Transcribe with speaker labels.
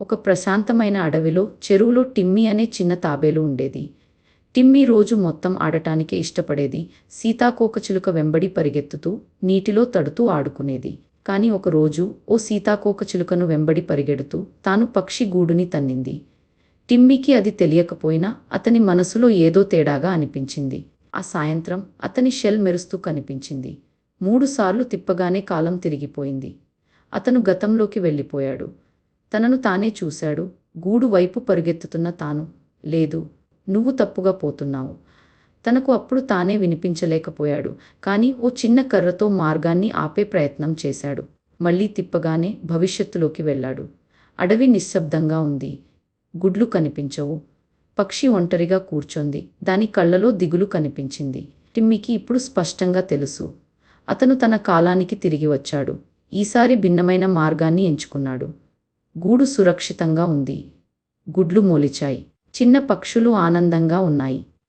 Speaker 1: ఒక ప్రశాంతమైన అడవిలో చెరువులో టిమ్మీ అనే చిన్న తాబేలు ఉండేది. టిమ్మీ రోజు మొత్తం ఆడటానికే ఇష్టపడేది. సీతాకోకచిలుక వెంబడి పరిగెత్తుతూ నీటిలో తడుతూ ఆడుకునేది. కాని ఒకరోజు ఓ సీతాకోకచిలుకను వెంబడి పరిగెడుతూ తాను పక్షి గూడుని తన్నింది. టిమ్మీకి అది తెలియకపోయినా అతని మనసులో ఏదో తేడాగా అనిపించింది. ఆ సాయంత్రం అతని షెల్ మెరుస్తూ కనిపించింది. 3 సార్లు తిప్పగానే కాలం తిరిగిపోయింది. అతను గతంలోకి వెళ్ళిపోయాడు. తనను తానే చూశాడు. గూడు వైపు పరుగెత్తుతున్న తాను, లేదు, నువ్వు తప్పుగా పోతున్నావు. తనకు అప్పుడు తానే వినిపించలేకపోయాడు. కానీ ఓ చిన్న కర్రతో మార్గాన్ని ఆపే ప్రయత్నం చేశాడు. మళ్ళీ తిప్పగానే భవిష్యత్తులోకి వెళ్ళాడు. అడవి నిశ్శబ్దంగా ఉంది. గుడ్లు కనిపించవు. పక్షి ఒంటరిగా కూర్చొంది. దాని కళ్ళలో దిగులు కనిపించింది. టిమ్మీకి ఇప్పుడు స్పష్టంగా తెలుసు. అతను తన కాలానికి తిరిగి వచ్చాడు. ఈసారి భిన్నమైన మార్గాన్ని ఎంచుకున్నాడు. గూడు సురక్షితంగా ఉంది. గుడ్లు మొలిచాయి. చిన్న పక్షులు ఆనందంగా ఉన్నాయి.